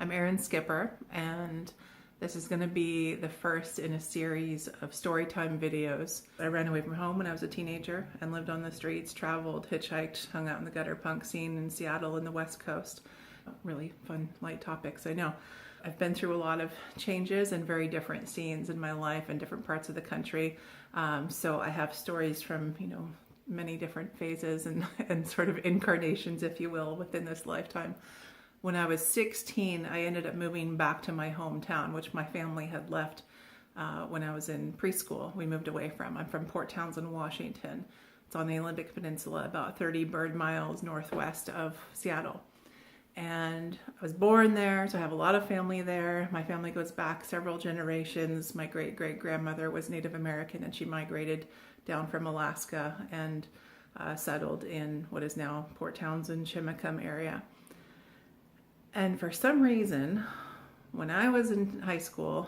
I'm Erin Skipper, and this is going to be the first in a series of Storytime videos. I ran away from home when I was a teenager and lived on the streets, traveled, hitchhiked, hung out in the gutter punk scene in Seattle and the West Coast. Really fun, light topics, I know. I've been through a lot of changes and very different scenes in my life in different parts of the country. So I have stories from, many different phases and sort of incarnations, if you will, within this lifetime. When I was 16, I ended up moving back to my hometown, which my family had left when I was in preschool. We moved away from. I'm from Port Townsend, Washington. It's on the Olympic Peninsula, about 30 bird miles northwest of Seattle. And I was born there, so I have a lot of family there. My family goes back several generations. My great-great-grandmother was Native American, and she migrated down from Alaska and settled in what is now Port Townsend, Chimacum area. And for some reason, when I was in high school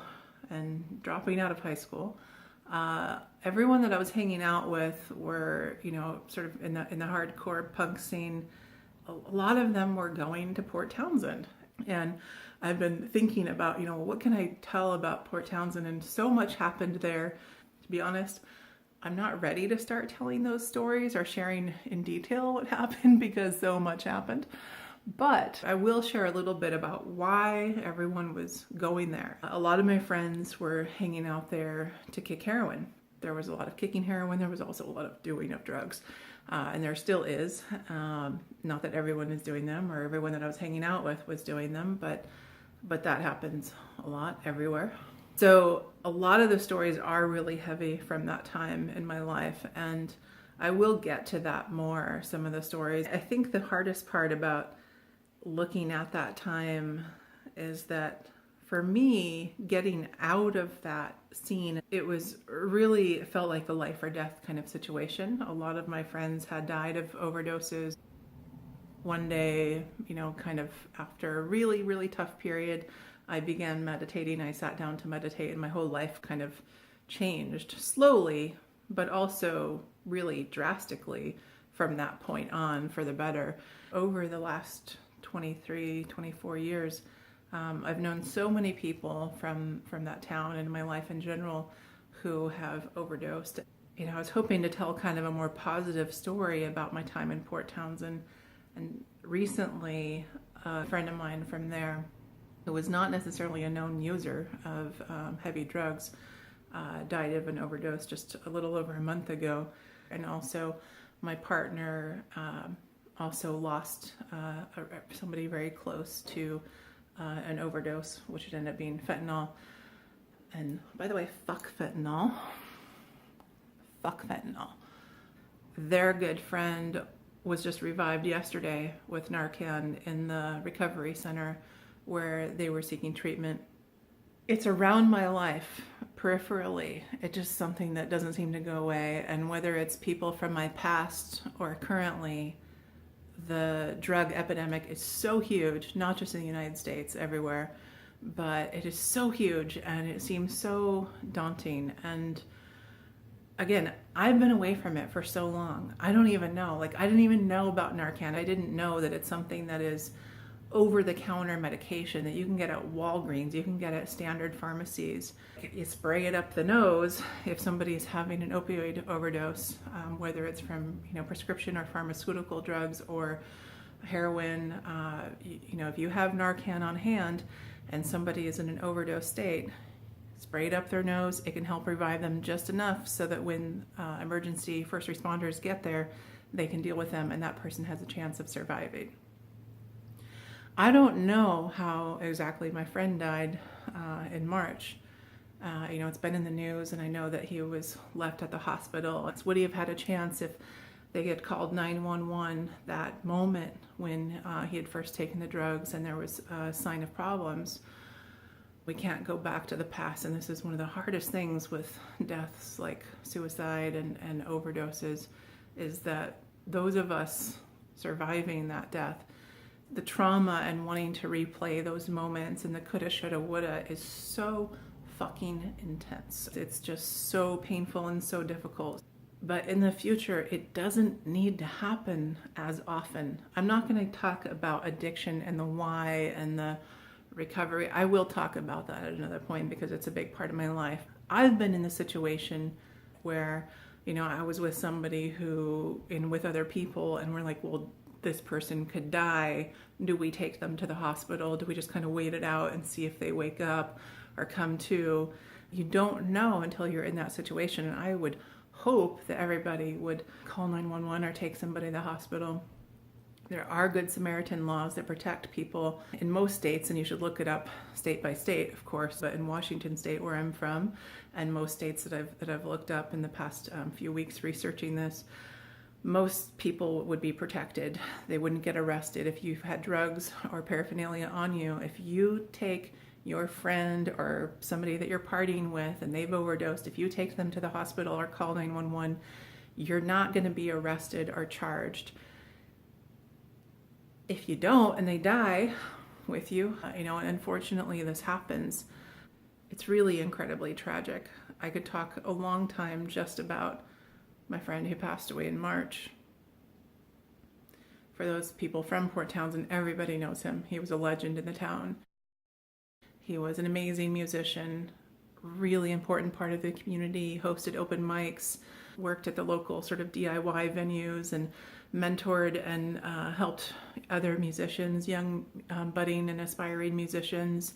and dropping out of high school, everyone that I was hanging out with were, sort of in the hardcore punk scene. A lot of them were going to Port Townsend. And I've been thinking about, what can I tell about Port Townsend? And so much happened there. To be honest, I'm not ready to start telling those stories or sharing in detail what happened because so much happened. But I will share a little bit about why everyone was going there. A lot of my friends were hanging out there to kick heroin. There was a lot of kicking heroin. There was also a lot of doing of drugs. And there still is. Not that everyone is doing them or everyone that I was hanging out with was doing them, but that happens a lot everywhere. So a lot of the stories are really heavy from that time in my life, and I will get to that more, some of the stories. I think the hardest part about looking at that time is that for me, getting out of that scene, it felt like a life or death kind of situation. A lot of my friends had died of overdoses. One day, kind of after a really, really tough period, I began meditating. I sat down to meditate, and my whole life kind of changed slowly, but also really drastically from that point on for the better. Over the last 23, 24 years, I've known so many people from that town and my life in general who have overdosed. I was hoping to tell kind of a more positive story about my time in Port Townsend. And recently, a friend of mine from there, who was not necessarily a known user of heavy drugs, died of an overdose just a little over a month ago. And also, my partner also lost somebody very close to an overdose, which would end up being fentanyl. And by the way, fuck fentanyl. Fuck fentanyl. Their good friend was just revived yesterday with Narcan in the recovery center where they were seeking treatment. It's around my life peripherally. It's just something that doesn't seem to go away. And whether it's people from my past or currently, the drug epidemic is so huge, not just in the United States, everywhere, but it is so huge and it seems so daunting. And again, I've been away from it for so long. I don't even know. I didn't even know about Narcan. I didn't know that it's something that is over-the-counter medication that you can get at Walgreens, you can get at standard pharmacies. You spray it up the nose if somebody's having an opioid overdose, whether it's from prescription or pharmaceutical drugs or heroin. If you have Narcan on hand and somebody is in an overdose state, spray it up their nose. It can help revive them just enough so that when emergency first responders get there, they can deal with them and that person has a chance of surviving. I don't know how exactly my friend died in March. It's been in the news, and I know that he was left at the hospital. Would he have had a chance if they had called 911 that moment when he had first taken the drugs and there was a sign of problems? We can't go back to the past, and this is one of the hardest things with deaths like suicide and overdoses, is that those of us surviving that death, the trauma and wanting to replay those moments and the coulda, shoulda, woulda is so fucking intense. It's just so painful and so difficult. But in the future, it doesn't need to happen as often. I'm not going to talk about addiction and the why and the recovery. I will talk about that at another point because it's a big part of my life. I've been in the situation where, I was with somebody with other people, and we're like, well, this person could die. Do we take them to the hospital? Do we just kind of wait it out and see if they wake up or come to? You don't know until you're in that situation. And I would hope that everybody would call 911 or take somebody to the hospital. There are Good Samaritan laws that protect people in most states, and you should look it up state by state, of course. But in Washington State, where I'm from, and most states that I've looked up in the past few weeks researching this, most people would be protected. They wouldn't get arrested if you've had drugs or paraphernalia on you. If you take your friend or somebody that you're partying with and they've overdosed, if you take them to the hospital or call 911, you're not going to be arrested or charged. If you don't and they die with you, and unfortunately this happens, it's really incredibly tragic. I could talk a long time just about my friend who passed away in March. For those people from Port Townsend, everybody knows him. He was a legend in the town. He was an amazing musician, really important part of the community, hosted open mics, worked at the local sort of DIY venues, and mentored and helped other musicians, young budding and aspiring musicians.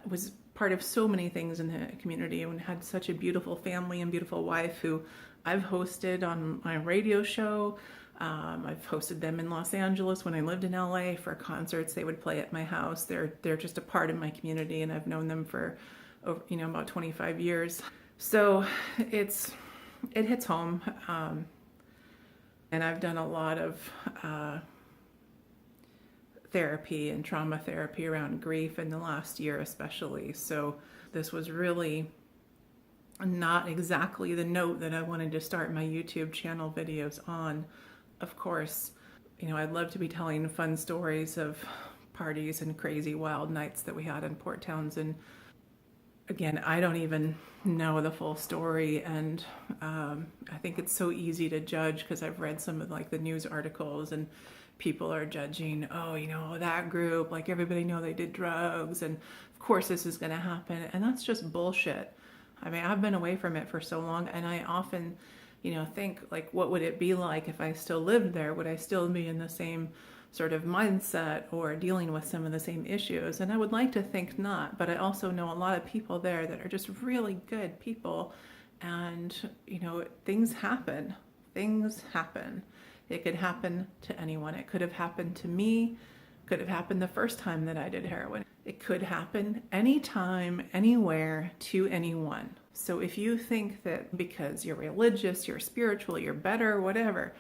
Was part of so many things in the community and had such a beautiful family and beautiful wife who I've hosted on my radio show. I've hosted them in Los Angeles when I lived in LA for concerts. They would play at my house. They're just a part of my community, and I've known them for about 25 years. So it hits home. And I've done a lot of therapy and trauma therapy around grief in the last year especially. So this was really not exactly the note that I wanted to start my YouTube channel videos on. Of course, I'd love to be telling fun stories of parties and crazy wild nights that we had in Port Townsend. Again, I don't even know the full story, and I think it's so easy to judge because I've read some of the news articles, and people are judging, that group, everybody know they did drugs, and of course this is going to happen, and that's just bullshit. I mean, I've been away from it for so long, and I often, think what would it be like if I still lived there? Would I still be in the same sort of mindset or dealing with some of the same issues? And I would like to think not, but I also know a lot of people there that are just really good people, and things happen. It could happen to anyone. It could have happened to me, could have happened the first time that I did heroin. It could happen anytime, anywhere, to anyone. So if you think that because you're religious, you're spiritual, you're better, whatever,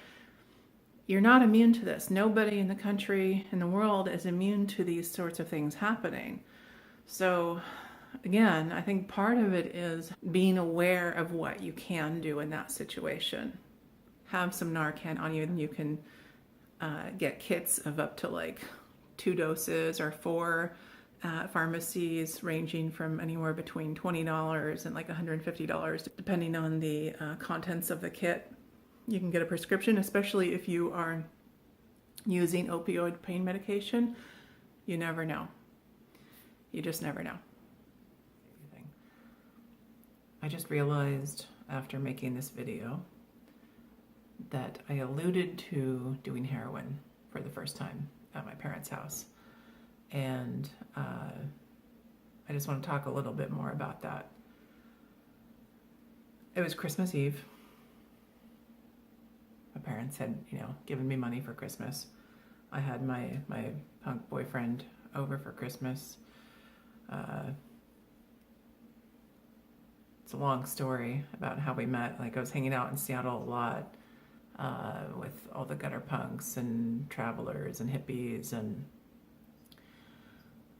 you're not immune to this. Nobody in the country, in the world, is immune to these sorts of things happening. So again, I think part of it is being aware of what you can do in that situation. Have some Narcan on you, and you can get kits of up to 2 doses or 4 at pharmacies, ranging from anywhere between $20 and $150, depending on the contents of the kit. You can get a prescription, especially if you are using opioid pain medication. You never know. You just never know. I just realized after making this video that I alluded to doing heroin for the first time at my parents' house. And I just want to talk a little bit more about that. It was Christmas Eve. My parents had, given me money for Christmas. I had my punk boyfriend over for Christmas. It's a long story about how we met. I was hanging out in Seattle a lot with all the gutter punks and travelers and hippies, and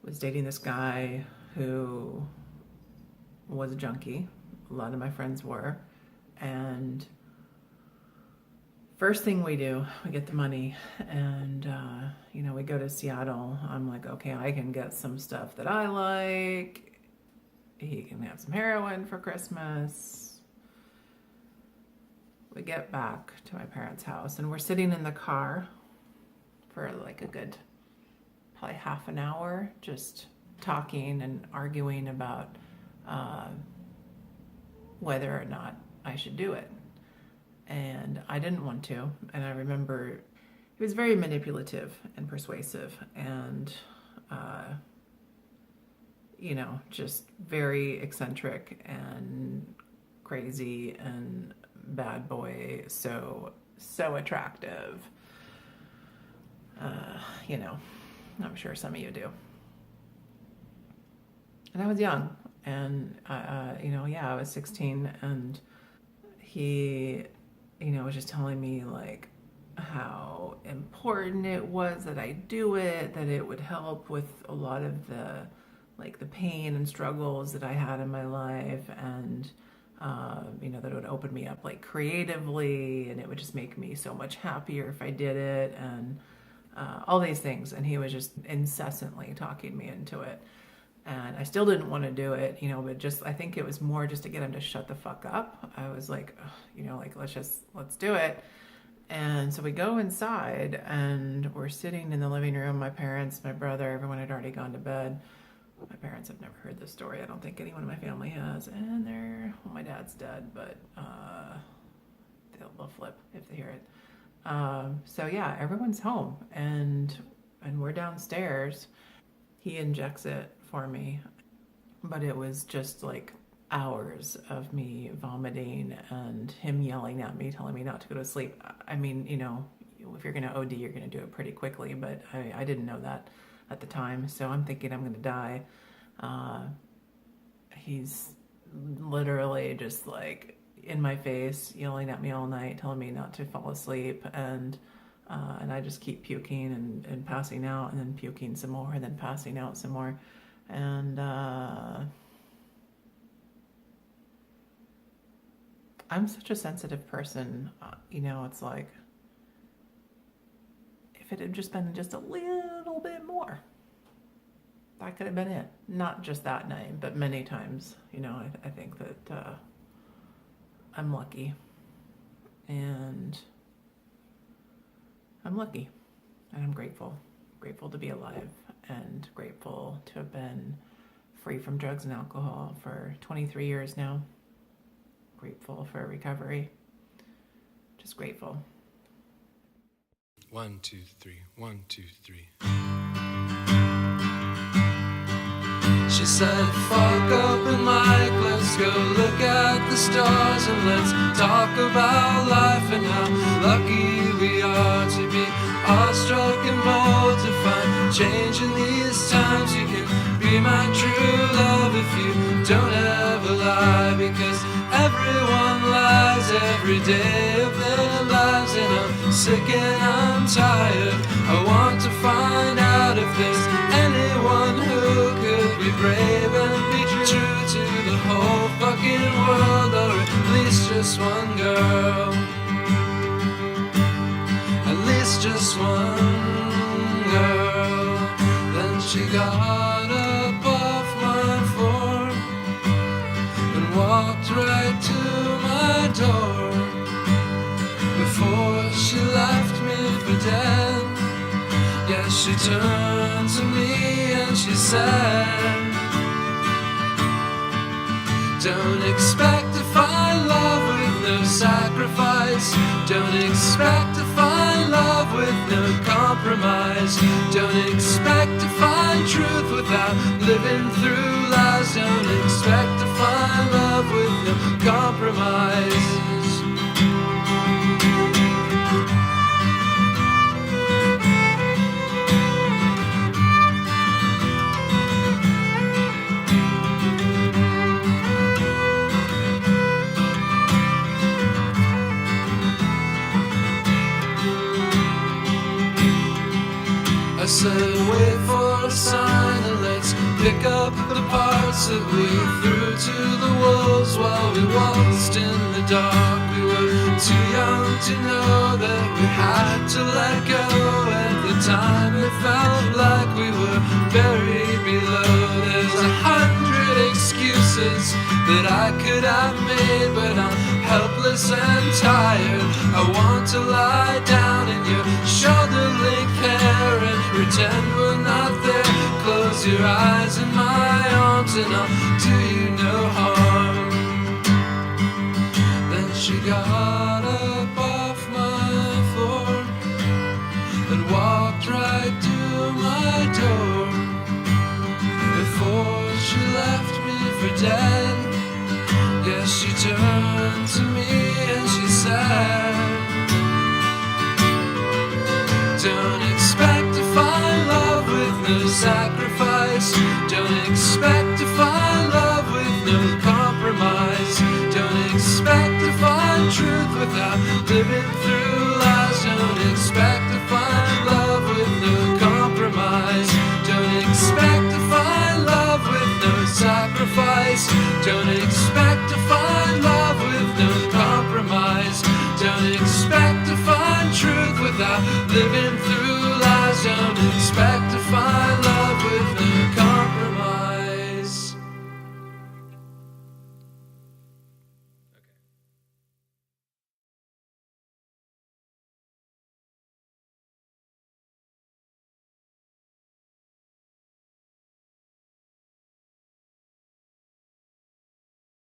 was dating this guy who was a junkie. A lot of my friends were. And first thing we do, we get the money, and we go to Seattle. I'm like, okay, I can get some stuff that I like. He can have some heroin for Christmas. We get back to my parents' house, and we're sitting in the car for a good, probably half an hour, just talking and arguing about whether or not I should do it. And I didn't want to. And I remember he was very manipulative and persuasive and, just very eccentric and crazy and bad boy. So attractive. I'm sure some of you do. And I was young, and I was 16, and he, was just telling me like how important it was that I do it, that it would help with a lot of the pain and struggles that I had in my life, and that it would open me up like creatively, and it would just make me so much happier if I did it, and all these things. And he was just incessantly talking me into it. And I still didn't want to do it, but I think it was more just to get him to shut the fuck up. I was like, let's do it. And so we go inside, and we're sitting in the living room. My parents, my brother, everyone had already gone to bed. My parents have never heard this story. I don't think anyone in my family has. And my dad's dead, but they'll flip if they hear it. So yeah, everyone's home, and we're downstairs. He injects it for me, but it was just like hours of me vomiting and him yelling at me, telling me not to go to sleep. I mean, if you're going to OD, you're going to do it pretty quickly, but I didn't know that at the time. So I'm thinking I'm going to die. He's literally just like in my face, yelling at me all night, telling me not to fall asleep. And I just keep puking and passing out, and then puking some more, and then passing out some more. And I'm such a sensitive person. It's like, if it had just been just a little bit more, that could have been it. Not just that night, but many times. I think that I'm lucky. And I'm lucky. And I'm grateful. Grateful to be alive, and grateful to have been free from drugs and alcohol for 23 years now. Grateful for recovery. Just grateful. 1, 2, 3, 1, 2, 3. She said, fuck up and Mike, let's go look at the stars, and let's talk about life and how lucky we are to be awestruck and bold, to find change in these times. You can be my true love if you don't ever lie, because everyone lies every day of their lives, and I'm sick and I'm tired. I want to find out if there's anyone who could be brave and be true to the whole fucking world, or at least just one girl. At least just one girl. Then she got up off my form and walked right to my door. Before she left me for dead, yes, she turned to me and she said, don't expect to find love with no sacrifice. Don't expect to find love with no compromise. Don't expect to find truth without living through lies. Don't expect to find love with no compromise. I said, wait for a sign and let's pick up the parts that we threw to the wolves while we waltzed in the dark. We were too young to know that we had to let go. At the time it felt like we were buried below. There's 100 excuses that I could have made, but I'm helpless and tired. I want to lie down in your shoulder-length hair and pretend we're not there. Close close your eyes in my arms and I'll do you no harm. Then she got up off my floor and walked right to my door. Before she left me for dead, yes, she turned to me and she said, don't expect to find love with no sacrifice. Don't expect to find love with no compromise. Don't expect to find truth without living through lies. Don't expect